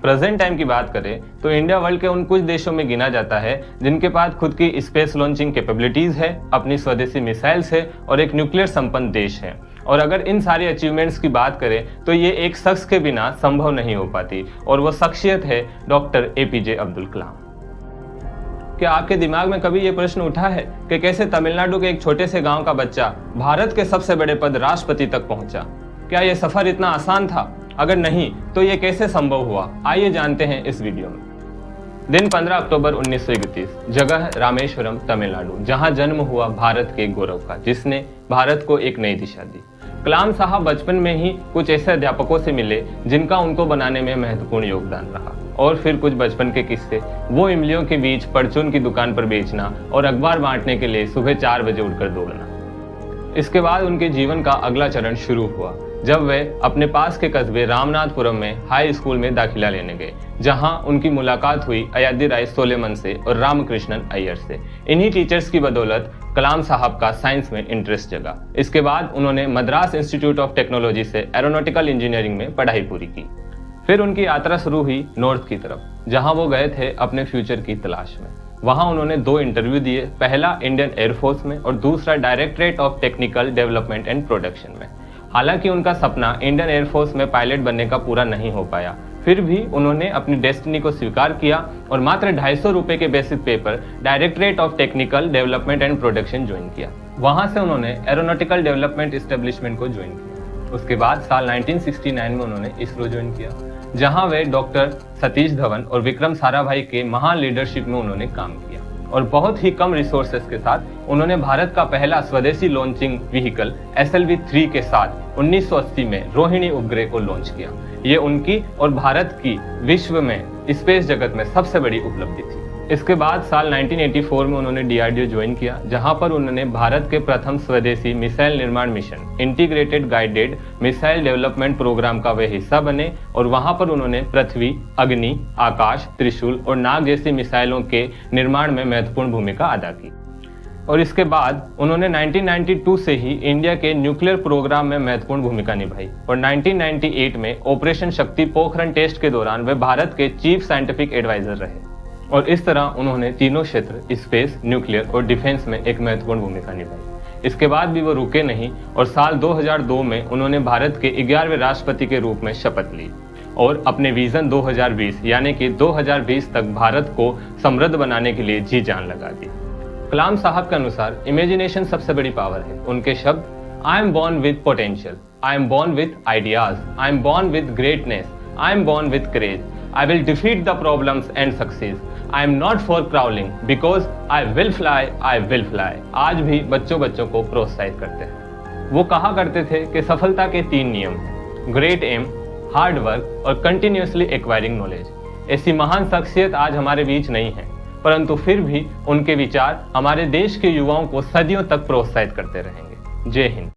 Present time की बात करें तो इंडिया वर्ल्ड के उन कुछ देशों में गिना जाता है जिनके पास खुद की स्पेस लॉन्चिंग कैपेबिलिटीज है, अपनी स्वदेशी मिसाइल्स है और एक न्यूक्लियर संपन्न देश है। और अगर इन सारी अचीवमेंट्स की बात करें तो ये एक शख्स के बिना संभव नहीं हो पाती, और वो शख्सियत है डॉक्टर एपीजे अब्दुल कलाम। क्या आपके दिमाग में कभी ये प्रश्न उठा है कि कैसे तमिलनाडु के एक छोटे से गांव का बच्चा भारत के सबसे बड़े पद राष्ट्रपति तक पहुंचा? क्या ये सफर इतना आसान था? अगर नहीं तो ये कैसे संभव हुआ? आइए जानते हैं इस वीडियो में। दिन 15 अक्टूबर 1931, जगह रामेश्वरम, तमिलनाडु, जहां जन्म हुआ भारत के गौरव का, जिसने भारत को एक नई दिशा दी। कलाम साहब बचपन में ही कुछ ऐसे अध्यापकों से मिले जिनका उनको बनाने में महत्वपूर्ण योगदान रहा, और फिर कुछ बचपन के किस्से, वो इमलियों के बीच परचून की दुकान पर बेचना और अखबार बांटने के लिए सुबह 4 बजे उठकर दौड़ना। इसके बाद उनके जीवन का अगला चरण शुरू हुआ जब वे अपने पास के कस्बे रामनाथपुरम में हाई स्कूल में दाखिला लेने गए, जहां उनकी मुलाकात हुई अयादी राय सोलेमन से और रामकृष्णन अय्यर से। इन्हीं टीचर्स की बदौलत कलाम साहब का साइंस में इंटरेस्ट जगा। इसके बाद उन्होंने मद्रास इंस्टीट्यूट ऑफ टेक्नोलॉजी से एरोनॉटिकल इंजीनियरिंग में पढ़ाई पूरी की। फिर उनकी यात्रा शुरू हुई नॉर्थ की तरफ, जहां वो गए थे अपने फ्यूचर की तलाश में। वहां उन्होंने 2 इंटरव्यू दिए, पहला इंडियन एयरफोर्स में और दूसरा directorate of technical development and production में। हालांकि उनका सपना इंडियन एयरफोर्स में पायलट बनने का पूरा नहीं हो पाया, फिर भी उन्होंने अपनी डेस्टिनी को स्वीकार किया और मात्र 250 रुपए के बेसिक पे पर directorate of technical development and production join किया। वहां से उन्होंने एरोनॉटिकल डेवलपमेंट एस्टेब्लिशमेंट को ज्वाइन किया। उसके बाद साल 1969 में उन्होंने इसरो ज्वाइन किया, जहां वे डॉक्टर सतीश धवन और विक्रम साराभाई के महान लीडरशिप में उन्होंने काम किया, और बहुत ही कम रिसोर्सेस के साथ उन्होंने भारत का पहला स्वदेशी लॉन्चिंग व्हीकल SLV-3 के साथ 1980 में रोहिणी उपग्रह को लॉन्च किया। ये उनकी और भारत की विश्व में स्पेस जगत में सबसे बड़ी उपलब्धि थी। इसके बाद साल 1984 में उन्होंने DRDO ज्वाइन किया, जहां पर उन्होंने भारत के प्रथम स्वदेशी मिसाइल निर्माण mission integrated guided missile development programme का वे हिस्सा बने, और वहां पर उन्होंने पृथ्वी, अग्नि, आकाश, त्रिशूल और नाग जैसी मिसाइलों के निर्माण में महत्वपूर्ण भूमिका अदा की। और इसके बाद उन्होंने 1992 से ही इंडिया के न्यूक्लियर प्रोग्राम में महत्वपूर्ण भूमिका निभाई, और 1998 में ऑपरेशन शक्ति पोखरण टेस्ट के दौरान वे भारत के चीफ साइंटिफिक एडवाइजर रहे। और इस तरह उन्होंने तीनों क्षेत्र स्पेस, न्यूक्लियर और डिफेंस में एक महत्वपूर्ण भूमिका निभाई। इसके बाद भी वो रुके नहीं, और साल 2002 में उन्होंने भारत के 11वें राष्ट्रपति के रूप में शपथ ली और अपने विजन 2020 यानी कि 2020 तक भारत को समृद्ध बनाने के लिए जी जान लगा दी। कलाम साहब के अनुसार इमेजिनेशन सबसे बड़ी पावर है। उनके शब्द, I am born with potential, I am born with ideas, I am born with greatness, I am born with courage, I will defeat the problems and success, I am not for crawling because I will fly, I will fly. आज भी बच्चों को प्रोत्साहित करते हैं। वो कहा करते थे कि सफलता के 3 नियम हैं, ग्रेट एम, हार्ड वर्क और कंटिन्यूसली एक्वायरिंग नॉलेज। ऐसी महान शख्सियत आज हमारे बीच नहीं है, परंतु फिर भी उनके विचार हमारे देश के युवाओं को सदियों तक प्रोत्साहित करते रहेंगे। जय हिंद।